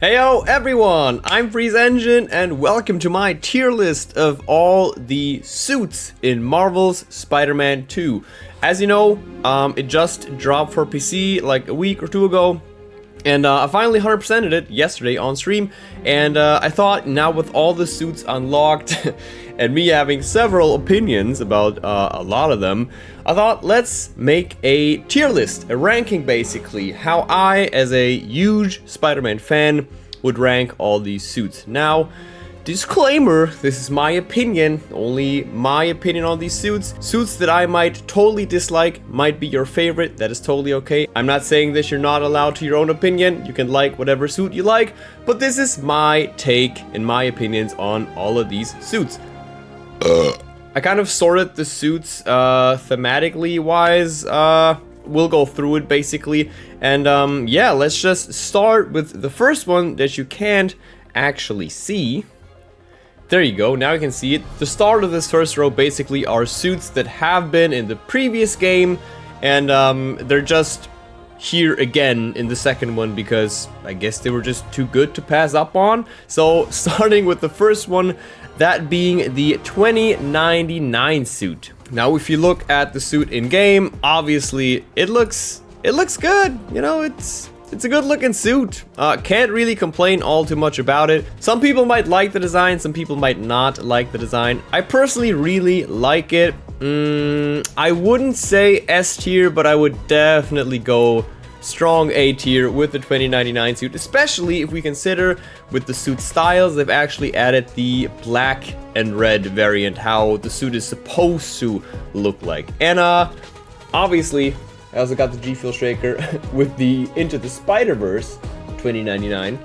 Heyo everyone, I'm Freeze Engine and welcome to my tier list of all the suits in Marvel's Spider-Man 2. As you know, it just dropped for PC like a week or two ago, and I finally 100%ed it yesterday on stream, and I thought now with all the suits unlocked and me having several opinions about a lot of them, I thought let's make a tier list, a ranking basically, how I, as a huge Spider-Man fan, would rank all these suits. Now, disclaimer, this is my opinion, only my opinion on these suits. Suits that I might totally dislike might be your favorite, that is totally okay. I'm not saying this, you're not allowed to your own opinion, you can like whatever suit you like, but this is my take and my opinions on all of these suits. I kind of sorted the suits thematically wise, we'll go through it basically, and yeah, let's just start with the first one that you can't actually see. There you go, now you can see it. The start of this first row basically are suits that have been in the previous game, and they're just here again in the second one because I guess they were just too good to pass up on. So starting with the first one, that being the 2099 suit. Now if you look at the suit in game, obviously it looks good, you know, it's a good looking suit. Can't really complain all too much about it. Some people might like the design, some people might not like the design. I personally really like it. I wouldn't say S tier, but I would definitely go strong A tier with the 2099 suit, especially if we consider with the suit styles, they've actually added the black and red variant, how the suit is supposed to look like. And obviously, I also got the G Fuel Shaker with the Into the Spider-Verse 2099.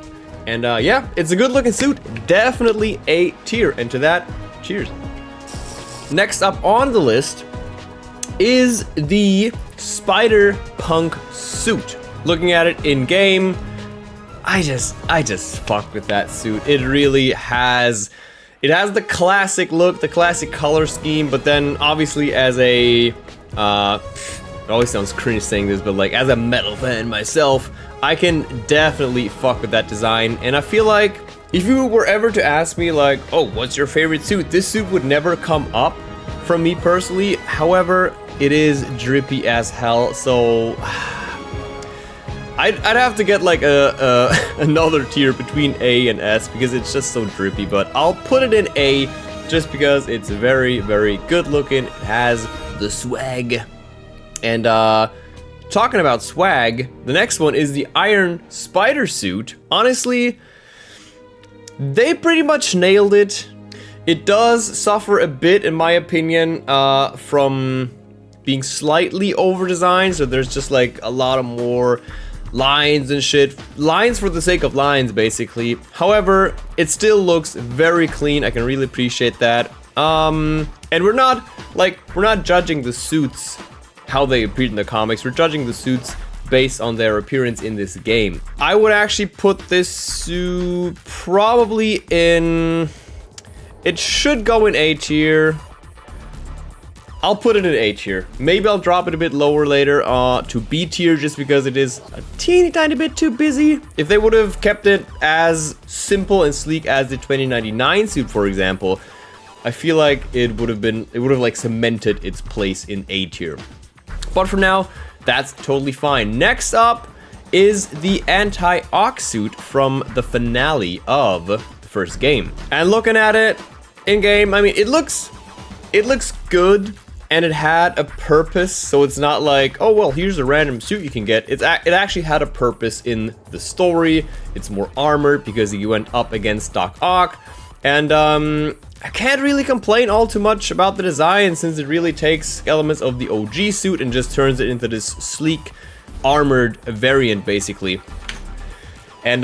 And yeah, it's a good looking suit, definitely A tier, and to that, cheers. Next up on the list is the Spider-Punk suit. Looking at it in game, I just fuck with that suit. It really has, it has the classic look, the classic color scheme, but then obviously as a, it always sounds cringe saying this, but like as a metal fan myself, I can definitely fuck with that design. And I feel like if you were ever to ask me like, oh, what's your favorite suit? This suit would never come up from me personally. However, it is drippy as hell, so I'd have to get like another tier between A and S because it's just so drippy, but I'll put it in A just because it's very, very good looking. It has the swag. And talking about swag, the next one is the Iron Spider suit. Honestly, they pretty much nailed it. It does suffer a bit, in my opinion, from being slightly over-designed, so there's just like a lot of more lines and shit. Lines for the sake of lines, basically. However, it still looks very clean. I can really appreciate that. And we're not judging the suits how they appeared in the comics. We're judging the suits based on their appearance in this game. I would actually put this suit probably in... It should go in A tier. I'll put it in A tier. Maybe I'll drop it a bit lower later to B tier just because it is a teeny tiny bit too busy. If they would have kept it as simple and sleek as the 2099 suit, for example, I feel like it would have like cemented its place in A tier. But for now, that's totally fine. Next up is the Anti-Ox suit from the finale of the first game. And looking at it in game, I mean, it looks good. And it had a purpose, so it's not like, oh well, here's a random suit you can get. It actually had a purpose in the story. It's more armored because you went up against Doc Ock. And I can't really complain all too much about the design since it really takes elements of the OG suit and just turns it into this sleek, armored variant, basically. And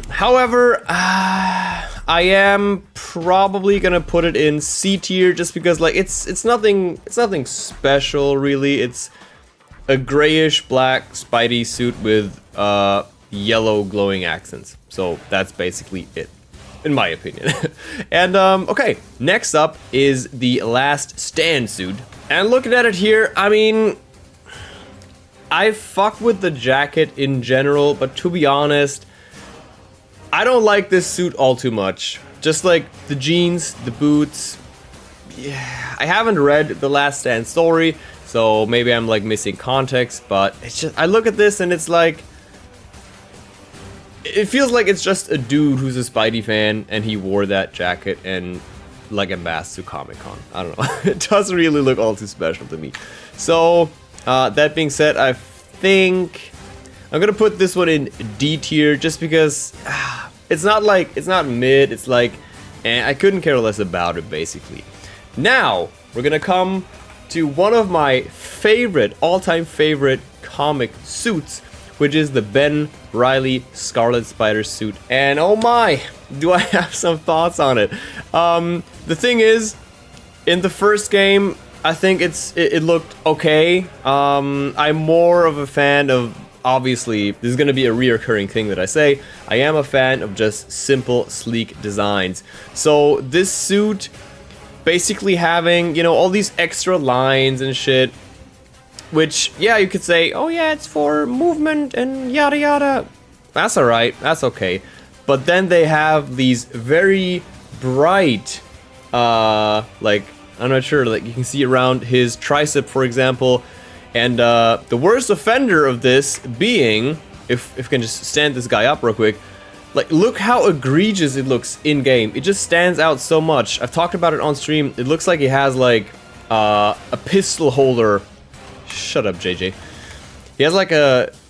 however, I am probably gonna put it in C tier just because like it's nothing special really. It's a grayish black Spidey suit with yellow glowing accents. So that's basically it, in my opinion. And okay, next up is the Last Stand suit. And looking at it here, I mean, I fuck with the jacket in general, but to be honest, I don't like this suit all too much. Just like the jeans, the boots. Yeah, I haven't read The Last Stand story, so maybe I'm like missing context, but it's just, I look at this and it's like, it feels like it's just a dude who's a Spidey fan and he wore that jacket and like a mask to Comic-Con. I don't know. It doesn't really look all too special to me. So, that being said, I think I'm gonna put this one in D tier just because it's not mid, it's like, I couldn't care less about it basically. Now, we're gonna come to one of my favorite, all-time favorite comic suits, which is the Ben Reilly Scarlet Spider suit. And oh my, do I have some thoughts on it. The thing is, in the first game, I think it looked okay. I'm more of a fan of, obviously, this is gonna be a reoccurring thing that I say, I am a fan of just simple, sleek designs. So this suit, basically having, you know, all these extra lines and shit, which, yeah, you could say, oh yeah, it's for movement and yada yada. That's alright, that's okay. But then they have these very bright, like, I'm not sure, like you can see around his tricep, for example. And the worst offender of this being, if we can just stand this guy up real quick, like, look how egregious it looks in-game. It just stands out so much. I've talked about it on stream. It looks like he has, like, a pistol holder. Shut up, JJ. He has, like,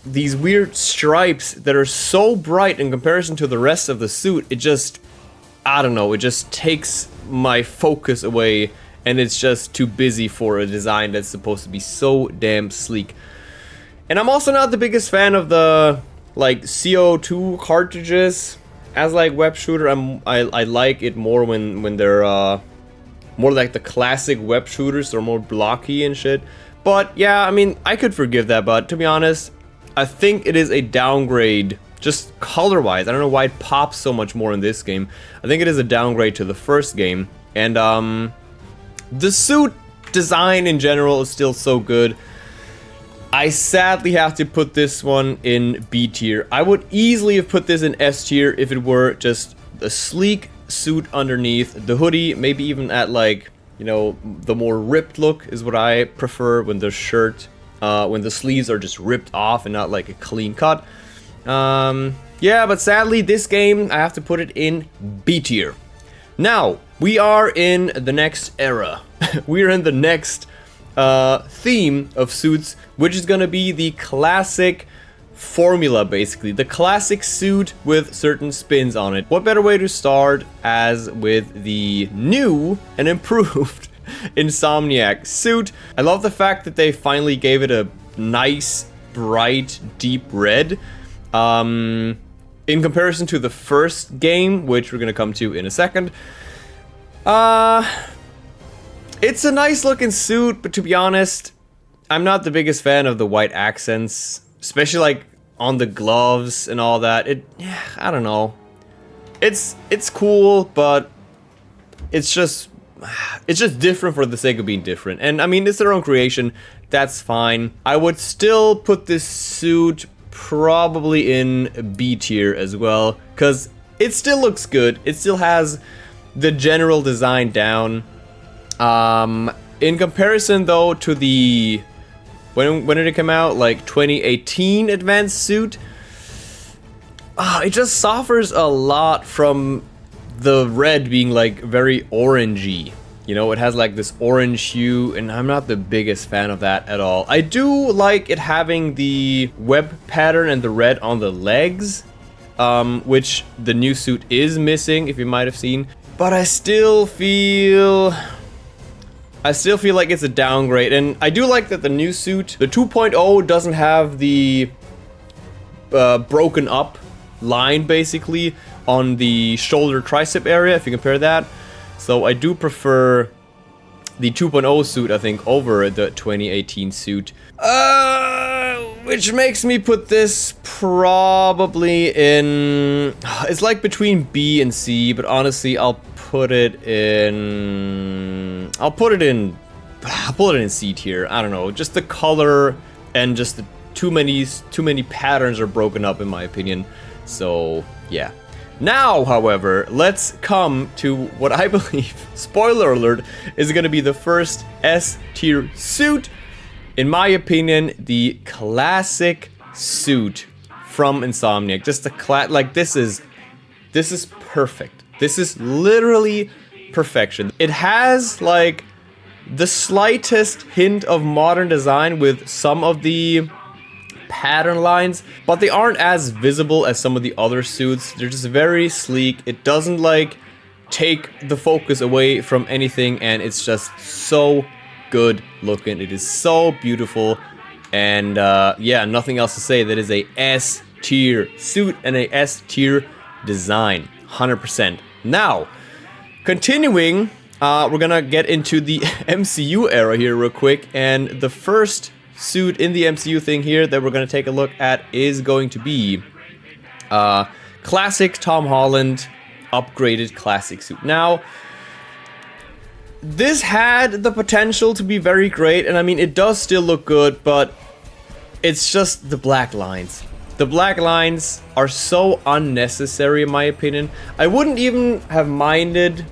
these weird stripes that are so bright in comparison to the rest of the suit. It just, I don't know, it just takes my focus away, and it's just too busy for a design that's supposed to be so damn sleek. And I'm also not the biggest fan of the, like, CO2 cartridges as like web shooter. I like it more when they're more like the classic web shooters. They're more blocky and shit. But yeah, I mean, I could forgive that, but to be honest, I think it is a downgrade just color-wise. I don't know why it pops so much more in this game. I think it is a downgrade to the first game. And the suit design in general is still so good. I sadly have to put this one in B tier. I would easily have put this in S tier if it were just a sleek suit underneath. The hoodie, maybe even at, like, you know, the more ripped look is what I prefer when the shirt, when the sleeves are just ripped off and not like a clean cut. Yeah, but sadly this game, I have to put it in B tier. Now, we are in the next era. We are in the next theme of suits, which is gonna be the classic formula, basically. The classic suit with certain spins on it. What better way to start as with the new and improved Insomniac suit. I love the fact that they finally gave it a nice, bright, deep red. In comparison to the first game, which we're gonna come to in a second. It's a nice looking suit, but to be honest, I'm not the biggest fan of the white accents, especially like on the gloves and all that. Yeah, I don't know. It's cool, but it's just different for the sake of being different. And I mean, it's their own creation. That's fine. I would still put this suit probably in B tier as well, because it still looks good. It still has the general design down. In comparison though to the when did it come out, like 2018 advanced suit, it just suffers a lot from the red being like very orangey. You know, it has like this orange hue, and I'm not the biggest fan of that at all. I do like it having the web pattern and the red on the legs, which the new suit is missing, if you might have seen. But I still feel like it's a downgrade, and I do like that the new suit, the 2.0, doesn't have the broken up line basically on the shoulder tricep area, if you compare that. So I do prefer the 2.0 suit, I think, over the 2018 suit. Which makes me put this probably in... It's like between B and C, but honestly, I'll put it in C tier. I don't know, just the color and just the too many patterns are broken up in my opinion. So yeah. Now, however, let's come to what I believe, spoiler alert, is going to be the first S-tier suit. In my opinion, the classic suit from Insomniac. Just the like this is perfect. This is literally perfection. It has like the slightest hint of modern design with some of the pattern lines, but they aren't as visible as some of the other suits. They're just very sleek. It doesn't like take the focus away from anything, and it's just so good looking. It is so beautiful, and yeah, nothing else to say. That is a S tier suit and a S tier design, 100%. Now, continuing, we're gonna get into the MCU era here real quick, and the first suit in the MCU thing here that we're gonna take a look at is going to be classic Tom Holland upgraded classic suit. Now, this had the potential to be very great, and I mean, it does still look good, but it's just the black lines. The black lines are so unnecessary in my opinion. I wouldn't even have minded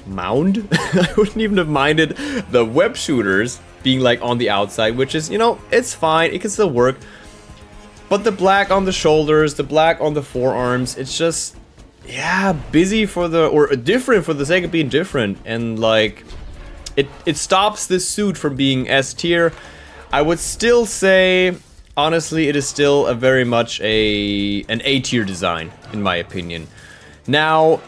I wouldn't even have minded the web shooters being like on the outside, which is, you know, it's fine, it can still work. But the black on the shoulders, the black on the forearms, it's just, yeah, busy for the, or different for the sake of being different, and like it stops this suit from being S tier. I would still say, honestly, it is still a very much an A tier design in my opinion. Now,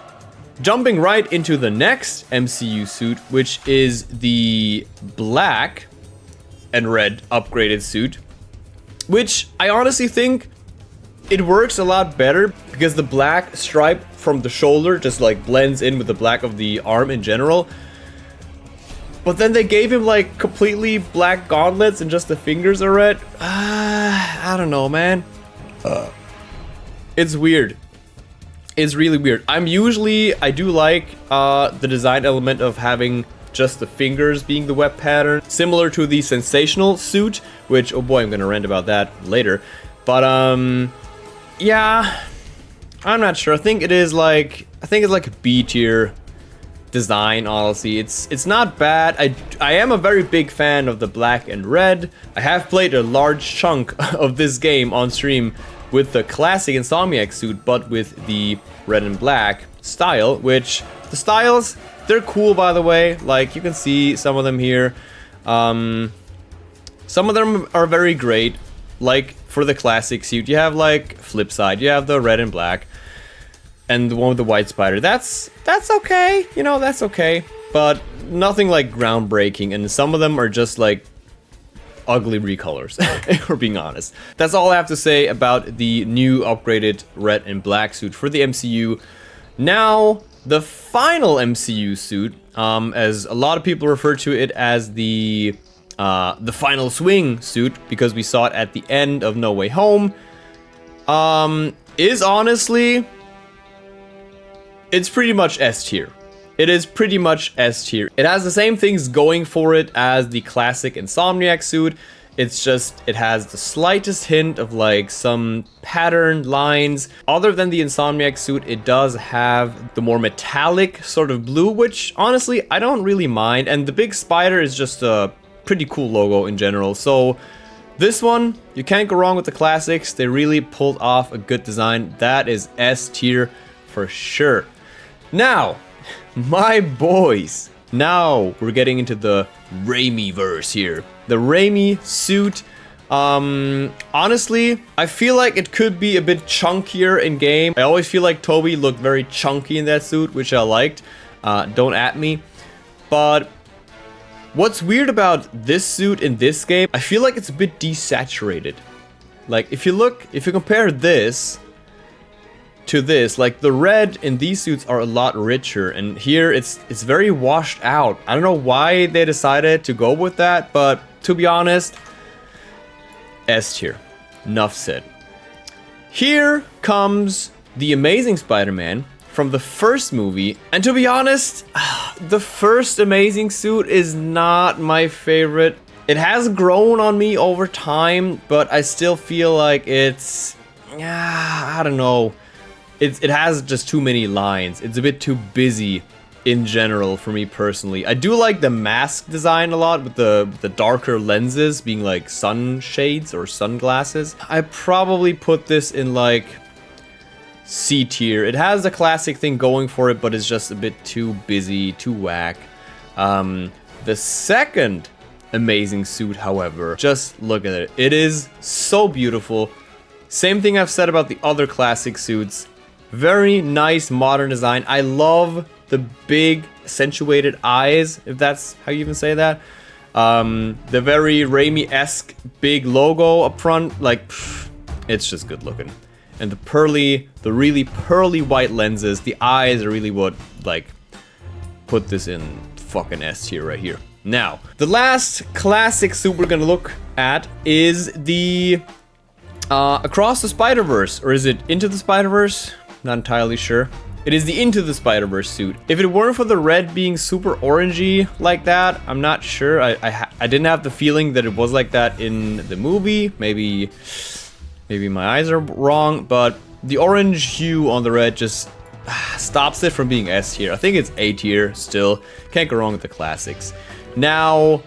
jumping right into the next MCU suit, which is the black and red upgraded suit, which I honestly think it works a lot better because the black stripe from the shoulder just like blends in with the black of the arm in general. But then they gave him like completely black gauntlets and just the fingers are red. I don't know, man. It's weird. It's really weird. I do like the design element of having just the fingers being the web pattern, similar to the Sensational suit, which, oh boy, I'm gonna rant about that later. But yeah, I'm not sure. I think it's like a B tier design, honestly. It's not bad. I am a very big fan of the black and red. I have played a large chunk of this game on stream with the classic Insomniac suit, but with the red and black style, which the styles, they're cool, by the way. Like, you can see some of them here. Some of them are very great. Like, for the classic suit, you have like flip side, you have the red and black, and the one with the white spider. That's okay, you know, that's okay, but nothing like groundbreaking, and some of them are just like ugly recolors, if we're being honest. That's all I have to say about the new upgraded red and black suit for the MCU. Now, the final MCU suit, as a lot of people refer to it as the final swing suit, because we saw it at the end of No Way Home, is honestly, it's pretty much S tier. It is pretty much S tier. It has the same things going for it as the classic Insomniac suit. It's just, it has the slightest hint of like some pattern lines. Other than the Insomniac suit, it does have the more metallic sort of blue, which honestly, I don't really mind. And the big spider is just a pretty cool logo in general. So this one, you can't go wrong with the classics. They really pulled off a good design. That is S tier for sure. Now, my boys, now we're getting into the Raimi-verse here. The Raimi suit, honestly, I feel like it could be a bit chunkier in game. I always feel like Toby looked very chunky in that suit, which I liked. Don't at me. But what's weird about this suit in this game, I feel like it's a bit desaturated. Like, if you compare this to this, like the red in these suits are a lot richer, and here it's very washed out. I don't know why they decided to go with that, but to be honest, S tier. Enough said. Here comes the Amazing Spider-Man from the first movie, and to be honest, the first Amazing suit is not my favorite. It has grown on me over time, but I still feel like it's, I don't know. it has just too many lines. It's a bit too busy in general for me personally. I do like the mask design a lot with the darker lenses being like sunshades or sunglasses. I probably put this in like C tier. It has the classic thing going for it, but it's just a bit too busy, too whack. The second amazing suit, however, just look at it. It is so beautiful. Same thing I've said about the other classic suits. Very nice modern design. I love the big accentuated eyes, if that's how you even say that. The very Raimi-esque big logo up front, like, it's just good looking. And the really pearly white lenses, the eyes are really what, like, put this in fucking S tier right here. Now, the last classic suit we're gonna look at is the Across the Spider-Verse, or is it Into the Spider-Verse? Not entirely sure. It is the Into the Spider-Verse suit. If it weren't for the red being super orangey like that, I'm not sure. I didn't have the feeling that it was like that in the movie. Maybe my eyes are wrong, but the orange hue on the red just stops it from being S tier. I think it's A tier still. Can't go wrong with the classics. Now,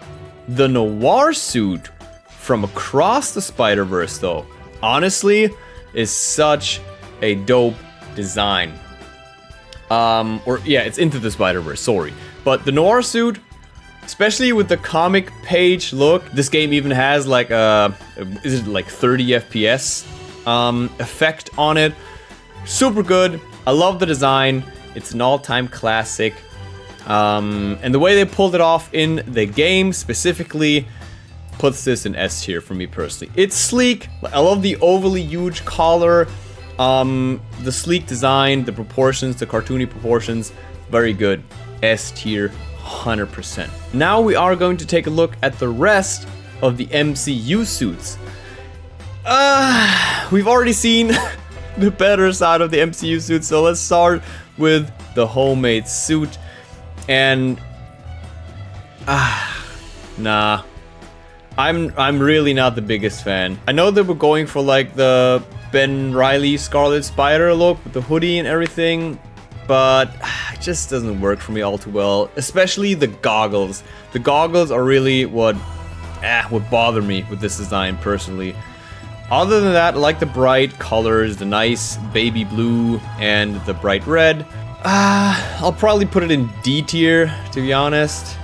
the Noir suit from Across the Spider-Verse, though, honestly, is such a dope design. It's Into the Spider-Verse, sorry. But the Noir suit, especially with the comic page look, this game even has like is it like 30 FPS effect on it. Super good. I love the design. It's an all-time classic. And the way they pulled it off in the game specifically puts this in S tier for me personally. It's sleek. I love the overly huge collar. The sleek design, the proportions, the cartoony proportions, very good. S tier, 100%. Now we are going to take a look at the rest of the MCU suits. We've already seen the better side of the MCU suit, so let's start with the homemade suit. And nah, I'm really not the biggest fan. I know that we're going for like the Ben Reilly Scarlet Spider look with the hoodie and everything, but it just doesn't work for me all too well, especially the goggles. The goggles are really what bother me with this design personally. Other than that, I like the bright colors, the nice baby blue and the bright red. I'll probably put it in D tier, to be honest.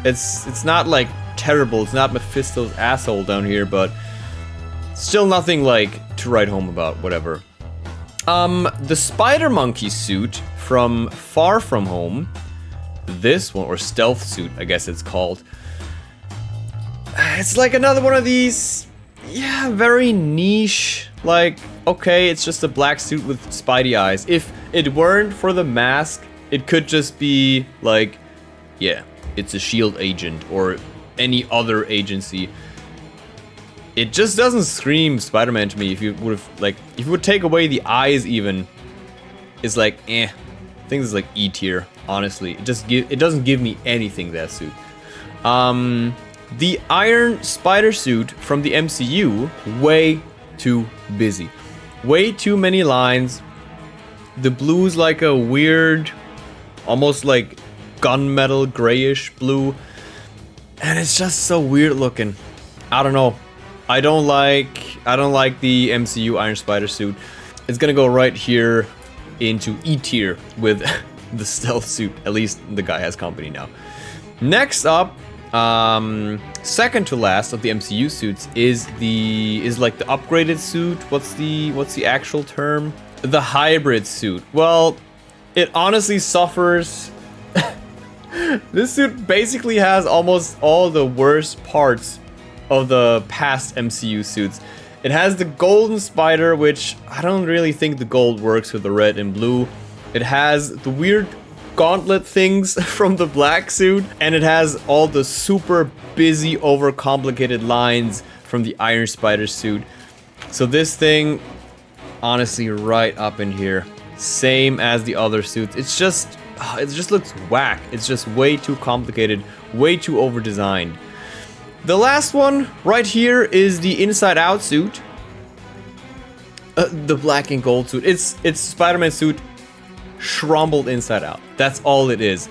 It's not like terrible, it's not Mephisto's asshole down here, but still nothing like to write home about, whatever. The Spider Monkey suit from Far From Home, this one, or Stealth suit, I guess it's called. It's like another one of these, very niche, like, okay, it's just a black suit with Spidey eyes. If it weren't for the mask, it could just be like, it's a S.H.I.E.L.D. agent or any other agency. It just doesn't scream Spider-Man to me. If you would take away the eyes even, it's like, I think this is like E tier, honestly. It doesn't give me anything, that suit. The Iron Spider suit from the MCU, way too busy. Way too many lines. The blue's like a weird, almost like gunmetal grayish blue. And it's just so weird looking. I don't know. I don't like the MCU Iron Spider suit. It's gonna go right here into E tier with the Stealth suit. At least the guy has company now. Next up, second to last of the MCU suits is like the upgraded suit. What's the actual term? The hybrid suit. Well, it honestly suffers. This suit basically has almost all the worst parts of the past MCU suits. It has the golden spider, which I don't really think the gold works with the red and blue. It has the weird gauntlet things from the black suit, and it has all the super busy, overcomplicated lines from the Iron Spider suit. So this thing, honestly, right up in here. Same as the other suits. It just looks whack. It's just way too complicated, way too over-designed. The last one right here is the Inside Out suit. The black and gold suit. It's Spider-Man suit shrumbled inside out. That's all it is.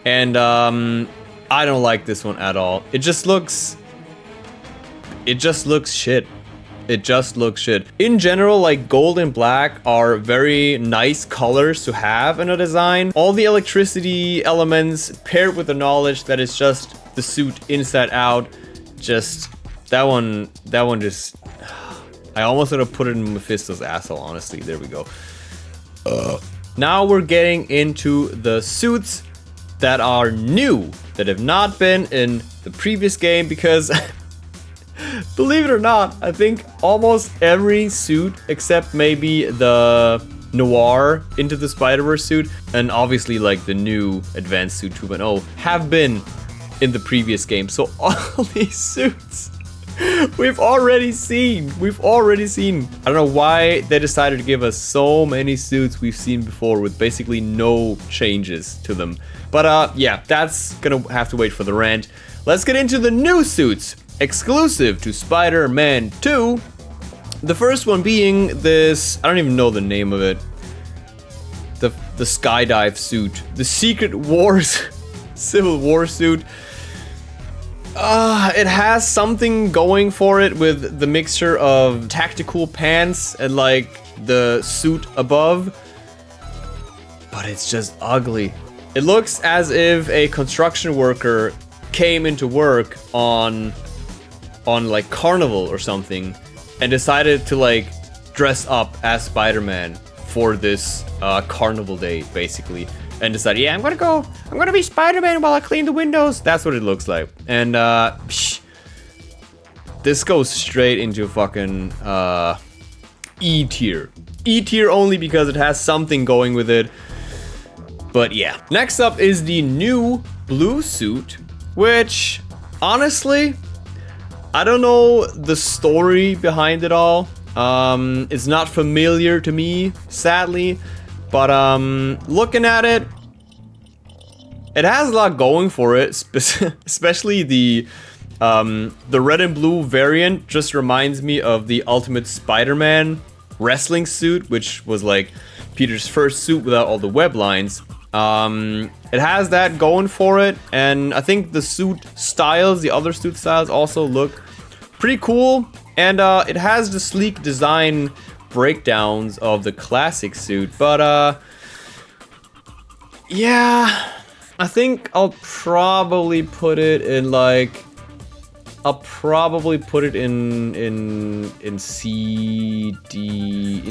And I don't like this one at all. It just looks shit. It just looks shit. In general, like gold and black are very nice colors to have in a design. All the electricity elements paired with the knowledge that it's just the suit inside out. Just that one just, I almost would have put it in Mephisto's asshole, honestly. There we go. Now we're getting into the suits that are new, that have not been in the previous game, because believe it or not, I think almost every suit except maybe the Noir Into the Spider-Verse suit, and obviously like the new Advanced Suit 2.0, have been in the previous game. So all these suits we've already seen. I don't know why they decided to give us so many suits we've seen before with basically no changes to them. But yeah, that's gonna have to wait for the rant. Let's get into the new suits exclusive to Spider-Man 2. The first one being this, I don't even know the name of it. The skydive suit. The Secret Wars Civil War suit. It has something going for it with the mixture of tactical pants and like the suit above. But it's just ugly. It looks as if a construction worker came into work on like Carnival or something and decided to like dress up as Spider-Man for this Carnival day, basically, and decided, yeah, I'm gonna be Spider-Man while I clean the windows. That's what it looks like. And this goes straight into fucking E tier. E tier only because it has something going with it. But yeah. Next up is the new blue suit, which honestly, I don't know the story behind it all. It's not familiar to me, sadly. But looking at it, it has a lot going for it. Especially the red and blue variant just reminds me of the Ultimate Spider-Man wrestling suit, which was like Peter's first suit without all the web lines. It has that going for it, and I think the suit styles, the other suit styles, also look pretty cool. And it has the sleek design breakdowns of the classic suit, but yeah, I think I'll probably put it in like, in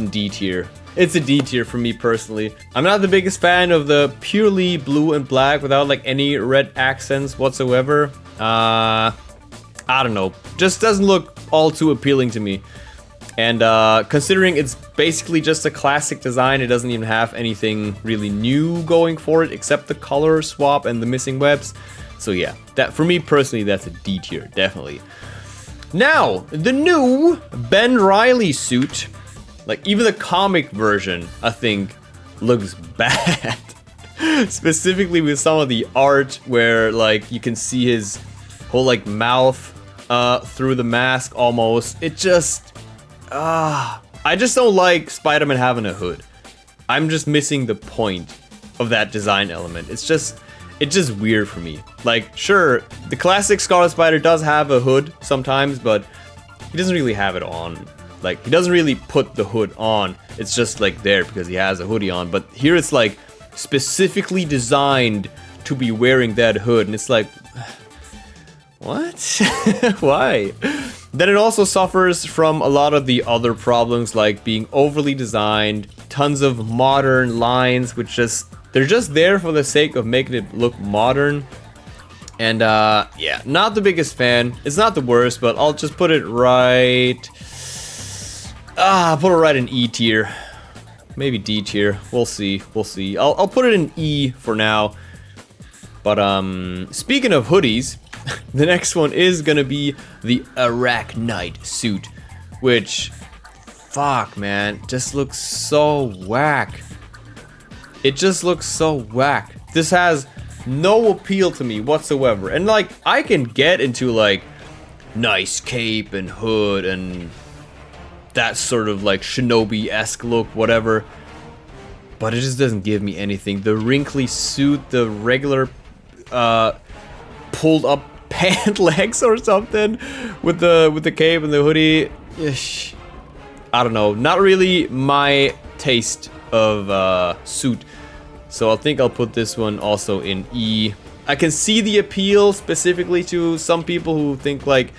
D tier. It's a D tier for me personally. I'm not the biggest fan of the purely blue and black without like any red accents whatsoever. I don't know, just doesn't look all too appealing to me. And considering it's basically just a classic design, it doesn't even have anything really new going for it except the color swap and the missing webs. So yeah, that for me personally, that's a D tier, definitely. Now, the new Ben Reilly suit, like even the comic version, I think looks bad. Specifically with some of the art where like you can see his whole like mouth through the mask almost. It just I just don't like Spider-Man having a hood. I'm just missing the point of that design element. It's just weird for me. Like, sure, the classic Scarlet Spider does have a hood sometimes, but he doesn't really have it on. Like, he doesn't really put the hood on. It's just like there because he has a hoodie on. But here it's like specifically designed to be wearing that hood, and it's like, what? Why? Then it also suffers from a lot of the other problems, like being overly designed, tons of modern lines, which they're just there for the sake of making it look modern. And yeah, not the biggest fan. It's not the worst, but I'll just put it right. Put it right in E tier. Maybe D tier. We'll see. I'll put it in E for now. But speaking of hoodies, the next one is gonna be the Arachnite suit, which, fuck man, just looks so whack. It just looks so whack. This has no appeal to me whatsoever. And like, I can get into like nice cape and hood and that sort of like shinobi-esque look, whatever. But it just doesn't give me anything. The wrinkly suit, the regular pulled up pant legs or something with the cape and the hoodie. Ish. I don't know. Not really my taste of suit. So I think I'll put this one also in E. I can see the appeal specifically to some people who think like,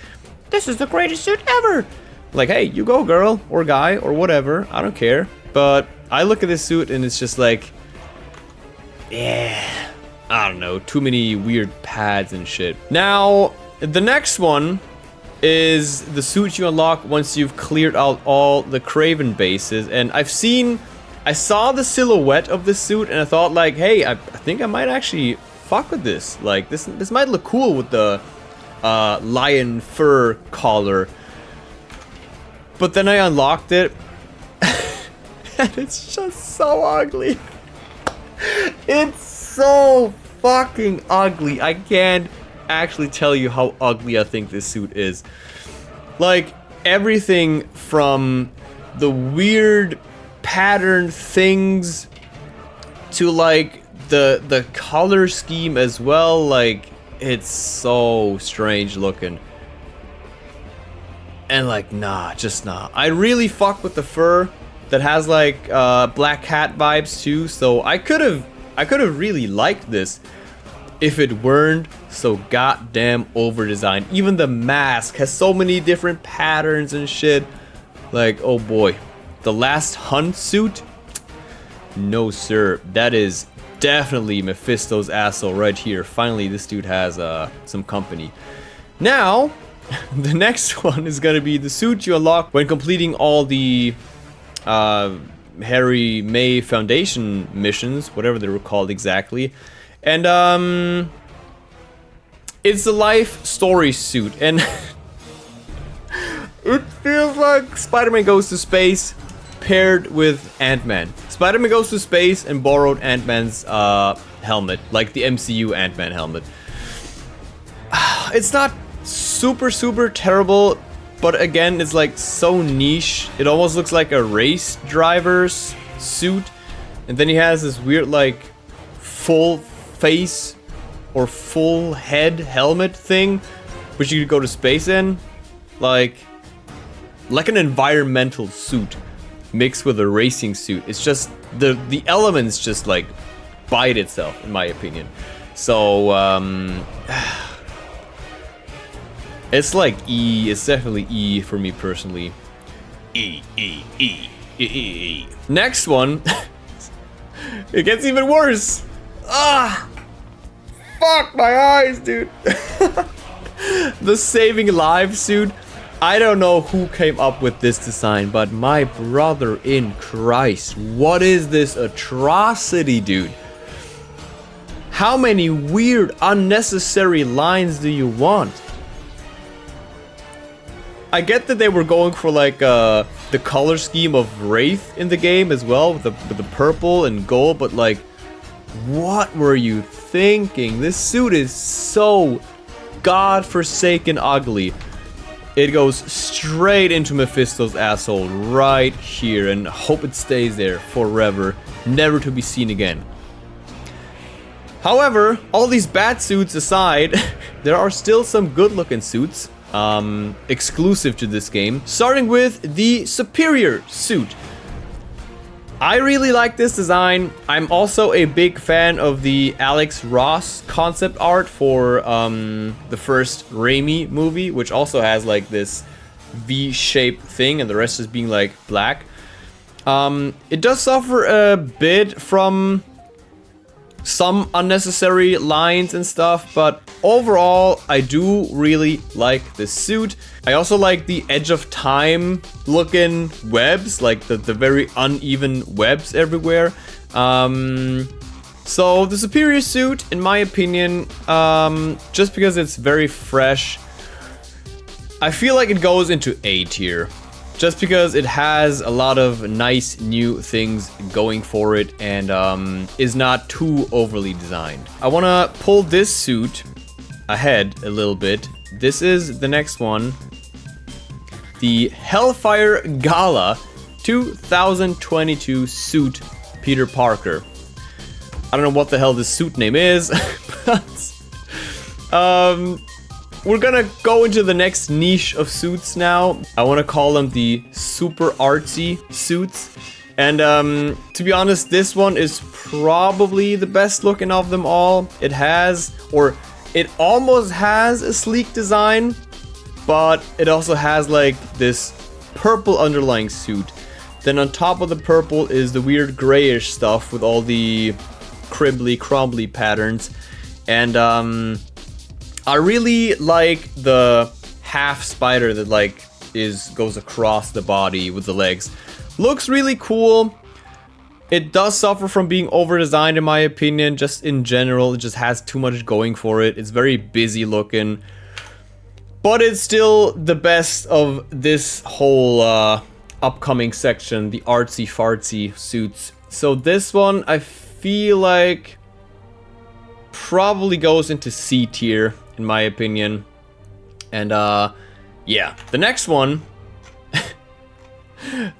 this is the greatest suit ever. Like, hey, you go, girl or guy or whatever. I don't care. But I look at this suit and it's just like, yeah, I don't know, too many weird pads and shit. Now, the next one is the suit you unlock once you've cleared out all the Kraven bases. And I saw the silhouette of this suit and I thought like, hey, I think I might actually fuck with this. Like, this might look cool with the lion fur collar. But then I unlocked it. And it's just so ugly. It's so fucking ugly. I can't actually tell you how ugly I think this suit is. Like, everything from the weird pattern things to like the color scheme as well. Like, it's so strange looking. And like, nah, just nah. I really fuck with the fur. That has like Black Cat vibes too, so I could have really liked this if it weren't so goddamn over designed. Even the mask has so many different patterns and shit. Like, oh boy, the Last Hunt suit? No sir, that is definitely Mephisto's asshole right here. Finally, this dude has some company. Now, the next one is gonna be the suit you unlock when completing all the Harry May Foundation missions, whatever they were called exactly. And it's a life story suit, and it feels like Spider-Man Goes to Space paired with Ant-Man. Spider-Man goes to space and borrowed Ant-Man's helmet, like the MCU Ant-Man helmet. It's not super terrible. But again, it's like so niche. It almost looks like a race driver's suit. And then he has this weird like full face or full head helmet thing, which you could go to space in. Like an environmental suit mixed with a racing suit. It's just the elements just like bite itself, in my opinion. So it's like E. It's definitely E for me personally. E. Next one. It gets even worse. Ah! Fuck my eyes, dude. The Saving Lives suit. I don't know who came up with this design, but my brother in Christ. What is this atrocity, dude? How many weird, unnecessary lines do you want? I get that they were going for like the color scheme of Wraith in the game as well, with the purple and gold, but like, what were you thinking? This suit is so godforsaken ugly. It goes straight into Mephisto's asshole right here, and hope it stays there forever, never to be seen again. However, all these bad suits aside, there are still some good looking suits. Exclusive to this game, starting with the Superior suit. I really like this design. I'm also a big fan of the Alex Ross concept art for the first Raimi movie, which also has like this V-shaped thing and the rest is being like black. It does suffer a bit from some unnecessary lines and stuff, but overall I do really like this suit. I also like the Edge of Time looking webs, like the very uneven webs everywhere. So the Superior suit, in my opinion, just because it's very fresh, I feel like it goes into A tier. Just because it has a lot of nice new things going for it and is not too overly designed. I want to pull this suit ahead a little bit. This is the next one. the Hellfire Gala 2022 suit Peter Parker. I don't know what the hell this suit name is, but we're gonna go into the next niche of suits now. I want to call them the super artsy suits. And to be honest, this one is probably the best looking of them all. It has, or it almost has a sleek design, but it also has like this purple underlying suit. Then on top of the purple is the weird grayish stuff with all the crumbly patterns. And I really like the half spider that like goes across the body with the legs. Looks really cool. It does suffer from being over-designed in my opinion, just in general. It just has too much going for it. It's very busy looking. But it's still the best of this whole upcoming section, the artsy fartsy suits. So this one, I feel like probably goes into C tier in my opinion. And yeah, the next one,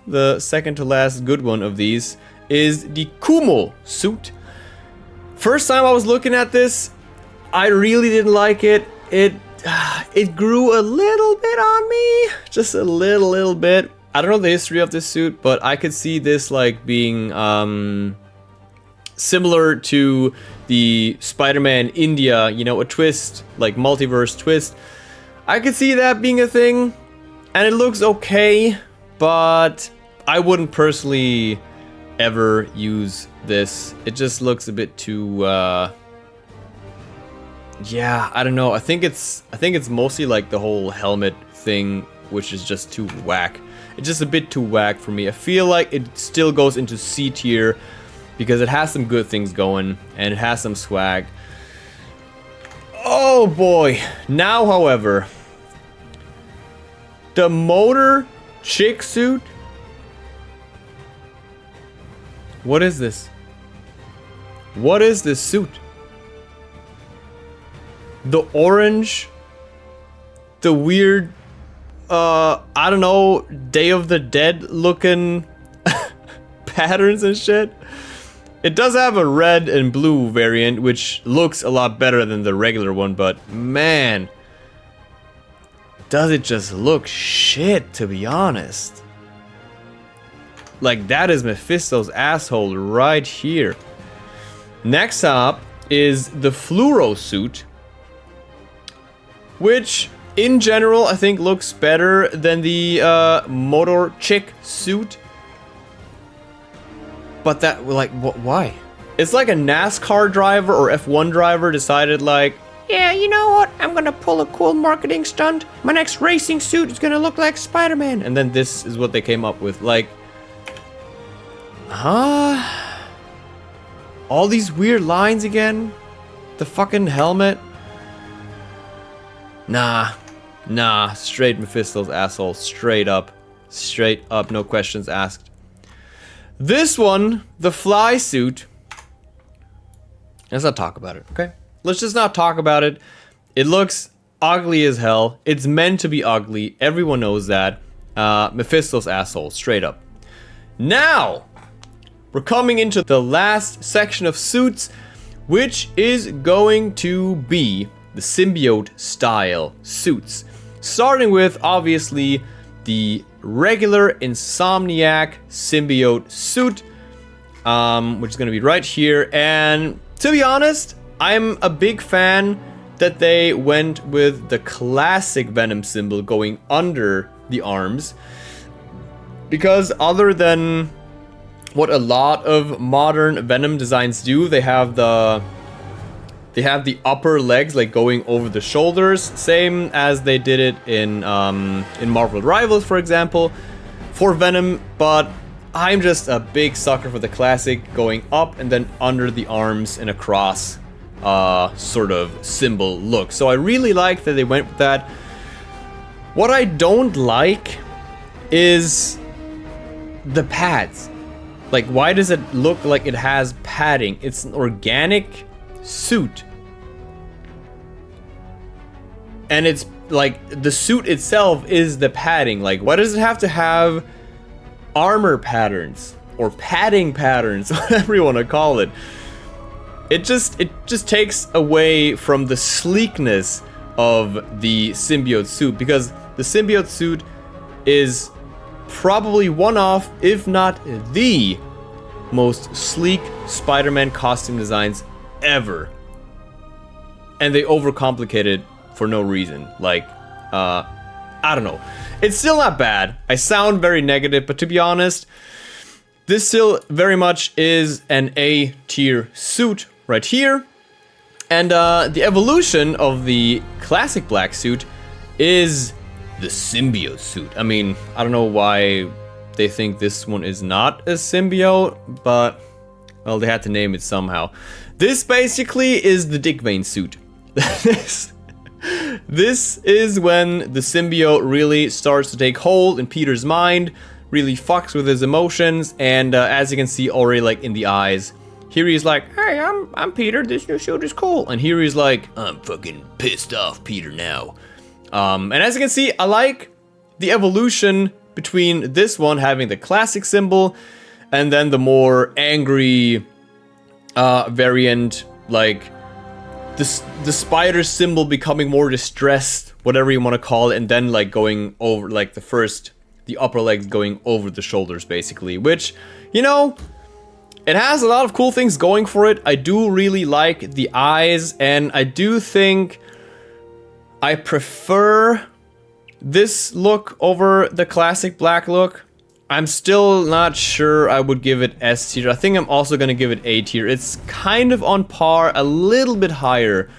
the second to last good one of these, is the Kumo suit. First time I was looking at this, I really didn't like it. It grew a little bit on me, just a little bit. I don't know the history of this suit, but I could see this like being similar to the Spider-Man India, you know, a twist, like multiverse twist. I could see that being a thing, and it looks okay, but I wouldn't personally ever use this. It just looks a bit too yeah, I don't know. I think it's mostly like the whole helmet thing, which is just too whack. It's just a bit too whack for me. I feel like it still goes into C tier because it has some good things going and it has some swag. Oh boy. Now, however, the motor chick suit. What is this? What is this suit? The orange, the weird, I don't know, Day of the Dead looking patterns and shit. It does have a red and blue variant, which looks a lot better than the regular one, but man, does it just look shit, to be honest. Like, that is Mephisto's asshole right here. Next up is the fluoro suit, which in general I think looks better than the motor chick suit. But that, like, why? It's like a NASCAR driver or F1 driver decided like, yeah, you know what? I'm gonna pull a cool marketing stunt. My next racing suit is gonna look like Spider-Man. And then this is what they came up with. Like, huh? All these weird lines again? The fucking helmet? Nah, straight Mephisto's asshole, straight up, no questions asked. This one, the fly suit, let's not talk about it, okay? Let's just not talk about it. It looks ugly as hell. It's meant to be ugly, everyone knows that. Mephisto's asshole, straight up. Now, we're coming into the last section of suits, which is going to be the symbiote style suits. Starting with, obviously, the regular Insomniac symbiote suit, which is going to be right here. And to be honest, I'm a big fan that they went with the classic Venom symbol going under the arms, because other than what a lot of modern Venom designs do, they have the upper legs like going over the shoulders, same as they did it in Marvel Rivals, for example, for Venom. But I'm just a big sucker for the classic going up and then under the arms and across sort of symbol look. So I really like that they went with that. What I don't like is the pads. Like, why does it look like it has padding? It's an organic suit. And it's like, the suit itself is the padding. Like, why does it have to have armor patterns or padding patterns, whatever you want to call it? It just takes away from the sleekness of the symbiote suit, because the symbiote suit is probably one of, if not the most sleek Spider-Man costume designs ever. And they overcomplicate it for no reason. Like, I don't know. It's still not bad. I sound very negative, but to be honest, this still very much is an A tier suit right here. And the evolution of the classic black suit is the symbiote suit. I mean, I don't know why they think this one is not a symbiote, but, well, they had to name it somehow. This basically is the Dick Vein suit. This is when the symbiote really starts to take hold in Peter's mind, really fucks with his emotions, and as you can see already, like, in the eyes, here he's like, hey, I'm Peter, this new suit is cool. And here he's like, I'm fucking pissed off Peter now. And as you can see, I like the evolution between this one having the classic symbol and then the more angry variant, like the spider symbol becoming more distressed, whatever you want to call it, and then like going over, like the upper legs going over the shoulders basically, which, you know, it has a lot of cool things going for it. I do really like the eyes, and I do think I prefer this look over the classic black look. I'm still not sure I would give it S tier. I think I'm also going to give it A tier. It's kind of on par, a little bit higher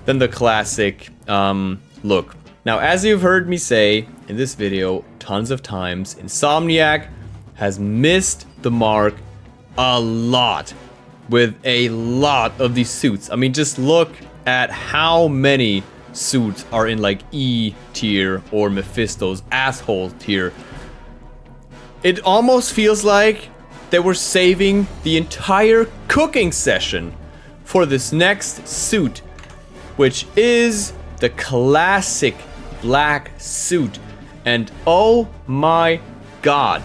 than the classic look. Now, as you've heard me say in this video tons of times, Insomniac has missed the mark a lot with a lot of these suits. I mean, just look at how many suits are in like E tier or Mephisto's asshole tier. It almost feels like they were saving the entire cooking session for this next suit, which is the classic black suit. And oh my god,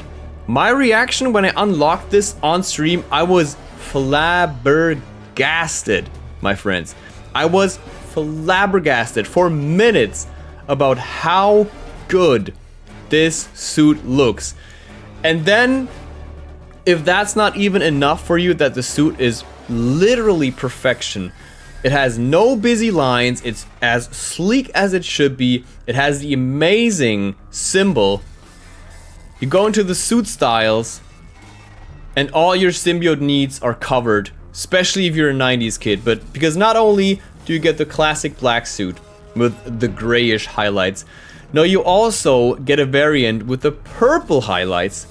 my reaction when I unlocked this on stream, I was flabbergasted, my friends. I was flabbergasted for minutes about how good this suit looks. And then, if that's not even enough for you, that the suit is literally perfection. It has no busy lines, it's as sleek as it should be, it has the amazing symbol. You go into the suit styles, and all your symbiote needs are covered, especially if you're a 90s kid, but because not only do you get the classic black suit with the grayish highlights, no, you also get a variant with the purple highlights,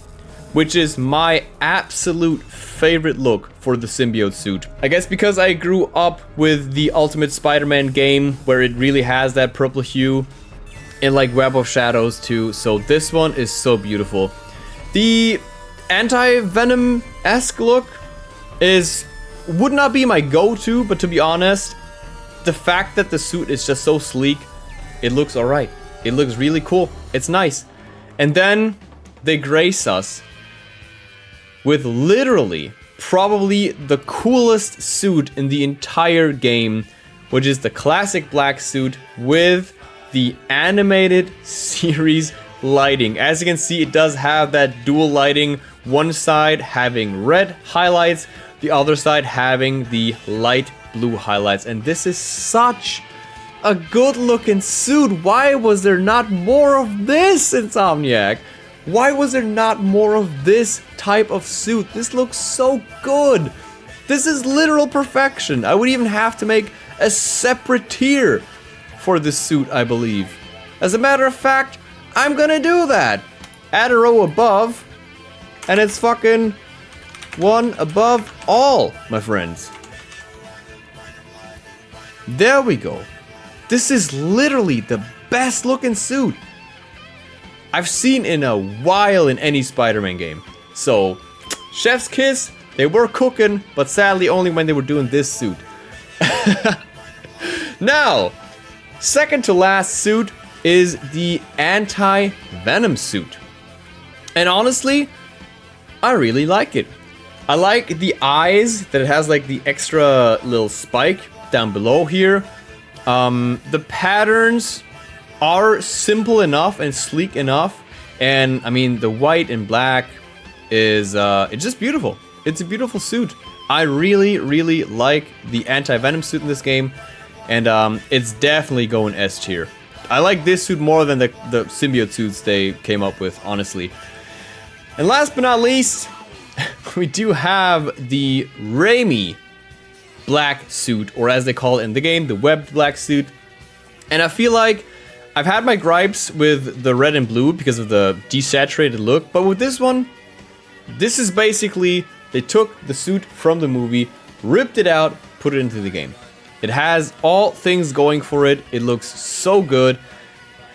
which is my absolute favorite look for the symbiote suit. I guess because I grew up with the Ultimate Spider-Man game, where it really has that purple hue, and like Web of Shadows too, so this one is so beautiful. The anti-Venom-esque look would not be my go-to, but to be honest, the fact that the suit is just so sleek, it looks alright. It looks really cool. It's nice. And then they grace us with literally probably the coolest suit in the entire game, which is the classic black suit with the animated series lighting. As you can see, it does have that dual lighting, one side having red highlights, the other side having the light blue highlights, and this is such a good looking suit. Why was there not more of this, Insomniac? Why was there not more of this type of suit? This looks so good. This is literal perfection. I would even have to make a separate tier for this suit, I believe. As a matter of fact, I'm gonna do that. Add a row above, and it's fucking one above all, my friends. There we go. This is literally the best looking suit I've seen in a while in any Spider-Man game. So, chef's kiss, they were cooking, but sadly only when they were doing this suit. Now, second to last suit is the anti-venom suit. And honestly, I really like it. I like the eyes that it has, like the extra little spike down below here. The patterns are simple enough and sleek enough. And I mean, the white and black is it's just beautiful. It's a beautiful suit. I really, really like the anti-venom suit in this game. And it's definitely going S tier. I like this suit more than the symbiote suits they came up with, honestly. And last but not least, we do have the Raimi black suit, or as they call it in the game, the webbed black suit. And I feel like I've had my gripes with the red and blue because of the desaturated look, but with this one, this is basically, they took the suit from the movie, ripped it out, put it into the game. It has all things going for it. It looks so good.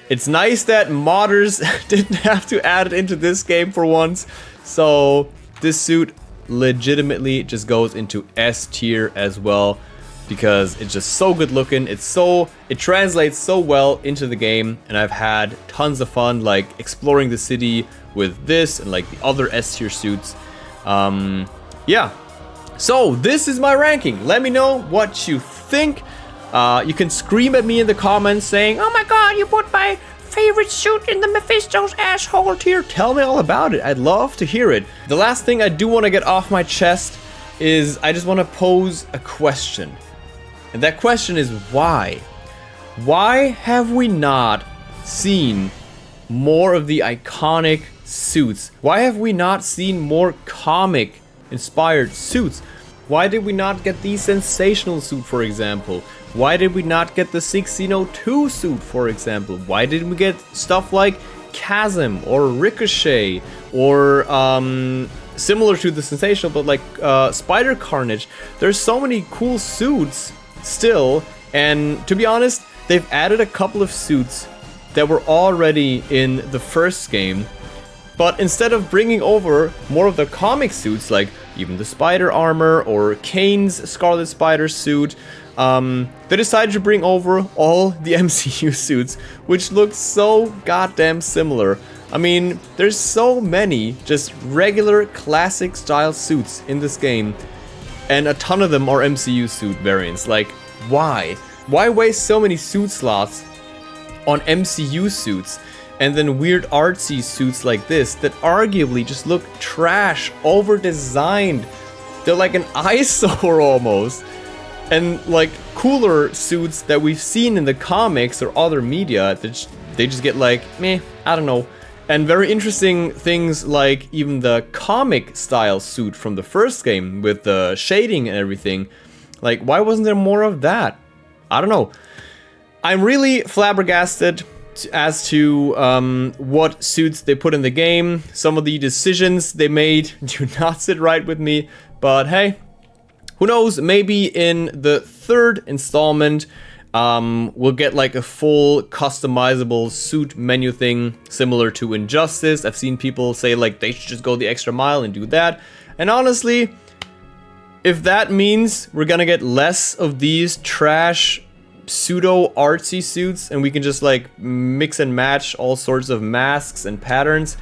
It's nice that modders didn't have to add it into this game for once. So this suit legitimately just goes into S tier as well, because it's just so good looking. It translates so well into the game, and I've had tons of fun like exploring the city with this and like the other S tier suits. Yeah. So this is my ranking. Let me know what you think. You can scream at me in the comments saying, "Oh my god, you put my favorite suit in the Mephisto's asshole tier." Tell me all about it. I'd love to hear it. The last thing I do want to get off my chest is I just want to pose a question. And that question is why? Why have we not seen more of the iconic suits? Why have we not seen more comic inspired suits? Why did we not get the Sensational suit, for example? Why did we not get the 1602 suit, for example? Why didn't we get stuff like Chasm or Ricochet or similar to the Sensational, but like Spider Carnage? There's so many cool suits still, and to be honest, they've added a couple of suits that were already in the first game. But instead of bringing over more of the comic suits, like even the spider armor or Kane's Scarlet Spider suit, they decided to bring over all the MCU suits, which look so goddamn similar. I mean, there's so many just regular classic style suits in this game, and a ton of them are MCU suit variants. Like, why? Why waste so many suit slots on MCU suits? And then weird artsy suits like this that arguably just look trash, over-designed. They're like an eyesore almost. And like cooler suits that we've seen in the comics or other media, that they just get like, meh, I don't know. And very interesting things like even the comic style suit from the first game with the shading and everything. Like, why wasn't there more of that? I don't know. I'm really flabbergasted as to what suits they put in the game. Some of the decisions they made do not sit right with me, but hey, who knows? Maybe in the third installment we'll get like a full customizable suit menu thing similar to Injustice. I've seen people say like they should just go the extra mile and do that, and honestly, if that means we're gonna get less of these trash pseudo artsy suits and we can just like mix and match all sorts of masks and patterns,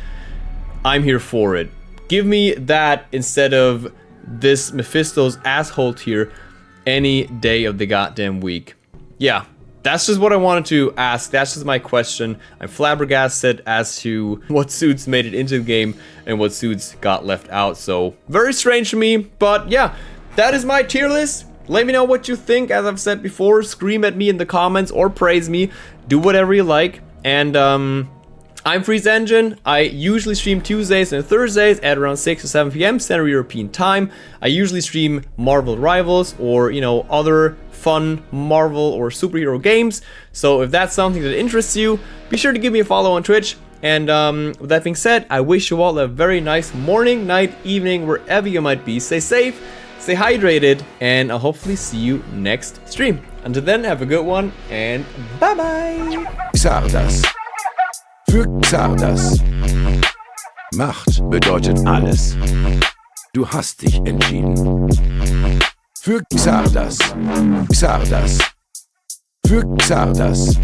I'm here for it. Give me that instead of this Mephisto's asshole tier any day of the goddamn week. Yeah, that's just what I wanted to ask. That's just my question. I'm flabbergasted as to what suits made it into the game and what suits got left out. So very strange to me, but yeah, that is my tier list. Let me know what you think. As I've said before, scream at me in the comments or praise me. Do whatever you like. And I'm Freeze Engine. I usually stream Tuesdays and Thursdays at around 6 or 7 p.m. Central European Time. I usually stream Marvel Rivals or, you know, other fun Marvel or superhero games. So if that's something that interests you, be sure to give me a follow on Twitch. And with that being said, I wish you all a very nice morning, night, evening, wherever you might be. Stay safe. Stay hydrated, and I'll hopefully see you next stream. Until then, have a good one, and bye-bye. Xardas. Für Xardas. Macht bedeutet alles. Du hast dich entschieden. Für Xardas. Xardas. Für Xardas.